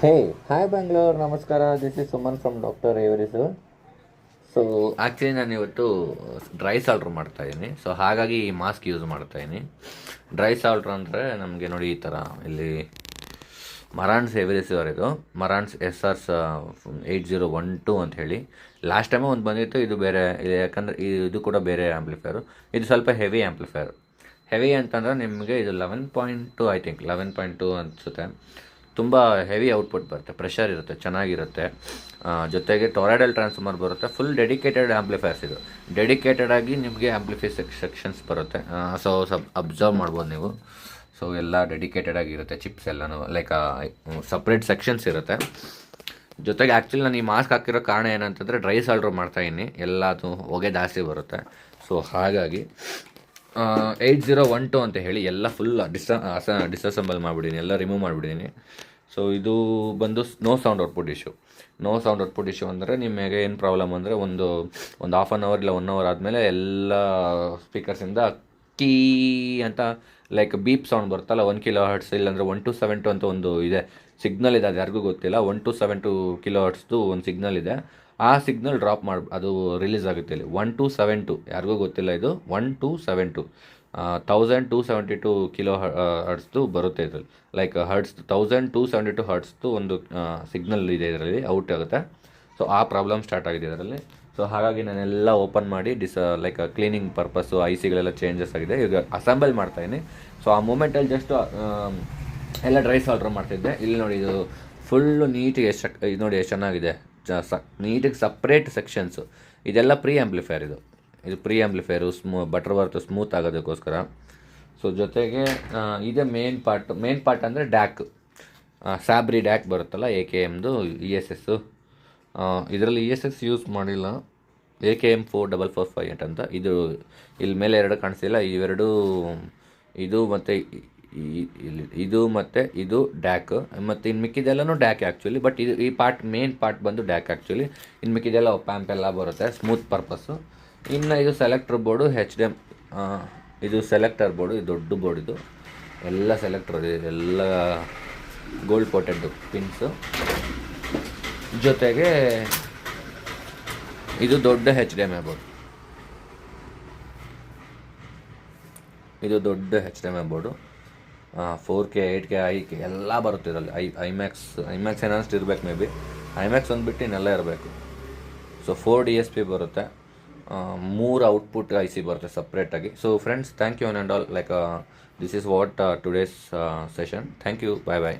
Hi Bangalore, Namaskara. This is Suman from Dr. Avery sir. So actually ನಾನು ಇವತ್ತು dry ಸಾಲ್ಟ್ರ್ ಮಾಡ್ತಾಯಿದ್ದೀನಿ. So ಹಾಗಾಗಿ ಈ ಮಾಸ್ಕ್ ಯೂಸ್ ಮಾಡ್ತಾಯಿದ್ದೀನಿ. ಡ್ರೈ ಸಾಲ್ಟ್ರ್ ಅಂದರೆ ನಮಗೆ ನೋಡಿ ಈ ಥರ ಇಲ್ಲಿ ಮರಾನ್ಸ್ ಎವರಿಸಿವರ್, ಇದು ಮರಾನ್ಸ್ SRS 8012 ಅಂತ ಹೇಳಿ. ಲಾಸ್ಟ್ ಟೈಮು ಒಂದು ಬಂದಿತ್ತು, ಇದು ಬೇರೆ ಇದೆ, ಯಾಕಂದರೆ ಇದು ಕೂಡ ಬೇರೆ ಆ್ಯಂಪ್ಲಿಫೈರು. ಇದು ಸ್ವಲ್ಪ ಹೆವಿ ಆ್ಯಂಪ್ಲಿಫೈರ್. ಹೆವಿ ಅಂತಂದರೆ ನಿಮಗೆ ಇದು 11.2 ಐ ಥಿಂಕ್ 11.2 ಅನಿಸುತ್ತೆ. ತುಂಬ ಹೆವಿ ಔಟ್ಪುಟ್ ಬರುತ್ತೆ, ಪ್ರೆಷರ್ ಇರುತ್ತೆ, ಚೆನ್ನಾಗಿರುತ್ತೆ. ಜೊತೆಗೆ ಟೊರಾಯ್ಡಲ್ ಟ್ರಾನ್ಸ್ಫಾರ್ಮರ್ ಬರುತ್ತೆ. ಫುಲ್ ಡೆಡಿಕೇಟೆಡ್ ಆ್ಯಂಪ್ಲಿಫೈರ್ಸ್ ಇದು. ಡೆಡಿಕೇಟೆಡ್ ಆಗಿ ನಿಮಗೆ ಆ್ಯಂಪ್ಲಿಫೈ ಸೆಕ್ಷನ್ಸ್ ಬರುತ್ತೆ. ಸೊ ಅಬ್ಸರ್ವ್ ಮಾಡ್ಬೋದು ನೀವು. ಸೊ ಎಲ್ಲ ಡೆಡಿಕೇಟೆಡ್ ಆಗಿರುತ್ತೆ, ಚಿಪ್ಸ್ ಎಲ್ಲನೂ ಲೈಕ್ ಸಪ್ರೇಟ್ ಸೆಕ್ಷನ್ಸ್ ಇರುತ್ತೆ. ಜೊತೆಗೆ ಆ್ಯಕ್ಚುಲಿ ನಾನು ಈ ಮಾಸ್ಕ್ ಹಾಕಿರೋ ಕಾರಣ ಏನಂತಂದರೆ ಡ್ರೈ ಸಾಲ್ಟ್ರ್ ಮಾಡ್ತಾಯಿದ್ದೀನಿ, ಎಲ್ಲ ಅದು ಹೊಗೆ ಜಾಸ್ತಿ ಬರುತ್ತೆ. ಸೊ ಹಾಗಾಗಿ 8012 ಅಂತ ಹೇಳಿ ಎಲ್ಲ ಫುಲ್ ಡಿಸಸೆಂಬಲ್ ಮಾಡಿಬಿಟ್ಟಿದ್ದೀನಿ, ಎಲ್ಲ ರಿಮೂವ್ ಮಾಡಿಬಿಟ್ಟಿದ್ದೀನಿ. ಸೊ ಇದು ಬಂದು ನೋ ಸೌಂಡ್ ಔಟ್ಪುಟ್ ಇಶ್ಯೂ ಅಂದರೆ ನಿಮಗೆ ಏನು ಪ್ರಾಬ್ಲಮ್ ಅಂದರೆ ಒಂದು ಹಾಫ್ ಆನ್ ಅವರ್ ಇಲ್ಲ 1 ಅವರ್ ಆದಮೇಲೆ ಎಲ್ಲ ಸ್ಪೀಕರ್ಸಿಂದ ಕೀ ಅಂತ ಲೈಕ್ ಬೀಪ್ ಸೌಂಡ್ ಬರುತ್ತಲ್ಲ, 1 kHz ಇಲ್ಲಾಂದರೆ 1272 ಅಂತ ಒಂದು ಇದೆ ಸಿಗ್ನಲ್ ಇದೆ, ಅದು ಯಾರಿಗೂ ಗೊತ್ತಿಲ್ಲ. 1272 kHz ಒಂದು ಸಿಗ್ನಲ್ ಇದೆ. ಆ ಸಿಗ್ನಲ್ ಡ್ರಾಪ್ ಅದು ರಿಲೀಸ್ ಆಗುತ್ತೆ ಇಲ್ಲಿ 1272, ಯಾರಿಗೂ ಗೊತ್ತಿಲ್ಲ ಇದು 1272 1272 kHz ಬರುತ್ತೆ ಇದರಲ್ಲಿ. ಲೈಕ್ ಹರ್ಟ್ಸ್ 1272 Hz ಒಂದು ಸಿಗ್ನಲ್ ಇದೆ ಇದರಲ್ಲಿ, ಔಟ್ ಆಗುತ್ತೆ. ಸೊ ಆ ಪ್ರಾಬ್ಲಮ್ ಸ್ಟಾರ್ಟ್ ಆಗಿದೆ ಇದರಲ್ಲಿ. ಸೊ ಹಾಗಾಗಿ ನಾನೆಲ್ಲ ಓಪನ್ ಮಾಡಿ ಲೈಕ್ ಕ್ಲೀನಿಂಗ್ ಪರ್ಪಸ್ಸು ICಗಳೆಲ್ಲ ಚೇಂಜಸ್ ಆಗಿದೆ, ಈಗ ಅಸೆಂಬಲ್ ಮಾಡ್ತಾಯಿದ್ದೀನಿ. ಸೊ ಆ ಮೂಮೆಂಟಲ್ಲಿ ಜಸ್ಟ್ ಎಲ್ಲ ಡ್ರೈ ಸಾಲ್ಟ್ರ್ ಮಾಡ್ತಿದ್ದೆ. ಇಲ್ಲಿ ನೋಡಿ ಇದು ಫುಲ್ಲು ನೀಟಿಗೆ ಇದು ನೋಡಿ ಎಷ್ಟು ಚೆನ್ನಾಗಿದೆ, ನೀಟಿಗೆ ಸಪ್ರೇಟ್ ಸೆಕ್ಷನ್ಸು. ಇದೆಲ್ಲ ಪ್ರೀ ಆ್ಯಂಪ್ಲಿಫೈರ್, ಇದು pre amplifier butter worth smooth ಆಗೋದಕ್ಕೋಸ್ಕರ. ಸೊ ಜೊತೆಗೆ ಇದೆ ಮೇನ್ ಪಾರ್ಟ್ ಅಂದರೆ ಡ್ಯಾಕ್, ಸ್ಯಾಬ್ರಿ ಡ್ಯಾಕ್ ಬರುತ್ತಲ್ಲ AKMದು ESS. ಇದರಲ್ಲಿ ESS ಯೂಸ್ ಮಾಡಿಲ್ಲ, AKM 4458 ಅಂತ. ಇದು ಇಲ್ಲಿ ಮೇಲೆ 2 ಕಾಣಿಸ್ತಿಲ್ಲ, ಇವೆರಡು ಇದು ಮತ್ತು ಇದು ಮತ್ತು ಇದು ಡ್ಯಾಕ್. ಮತ್ತು ಇನ್ನು ಮಿಕ್ಕಿದೆಲ್ಲನೂ ಡ್ಯಾಕ್ ಆ್ಯಕ್ಚುಲಿ, ಬಟ್ ಈ ಮೇನ್ ಪಾರ್ಟ್ ಬಂದು ಡ್ಯಾಕ್ ಆ್ಯಕ್ಚುಲಿ. ಇನ್ನು ಮಿಕ್ಕಿದೆಲ್ಲ ಪ್ಯಾಂಪ್ ಎಲ್ಲ ಬರುತ್ತೆ ಸ್ಮೂತ್ ಪರ್ಪಸ್ಸು. ಇನ್ನು ಇದು ಸೆಲೆಕ್ಟರ್ ಬೋರ್ಡು HDM, ಇದು ಸೆಲೆಕ್ಟರ್ ಬೋರ್ಡು, ಇದು ದೊಡ್ಡ ಬೋರ್ಡ್, ಇದು ಎಲ್ಲ ಸೆಲೆಕ್ಟರ್, ಎಲ್ಲ ಗೋಲ್ಡ್ ಕೋಟೆಡ್ ಪಿನ್ಸು. ಜೊತೆಗೆ ಇದು ದೊಡ್ಡ HDMI ಬೋರ್ಡು, ಇದು ದೊಡ್ಡ HDMI board. 4K 8K IK ಎಲ್ಲ ಬರುತ್ತೆ ಇದರಲ್ಲಿ. ಐಮ್ಯಾಕ್ಸ್ ಏನಾದ್ರು ಇರಬೇಕು, ಮೇ ಬಿ ಐಮ್ಯಾಕ್ಸ್ ಒಂದು ಬಿಟ್ಟು ಇನ್ನೆಲ್ಲ ಇರಬೇಕು. ಸೊ 4 DSP ಬರುತ್ತೆ, 3 ಔಟ್ಪುಟ್ IC ಬರುತ್ತೆ ಸಪ್ರೇಟಾಗಿ. So friends, thank you and all. Like this is what today's session. Thank you, bye.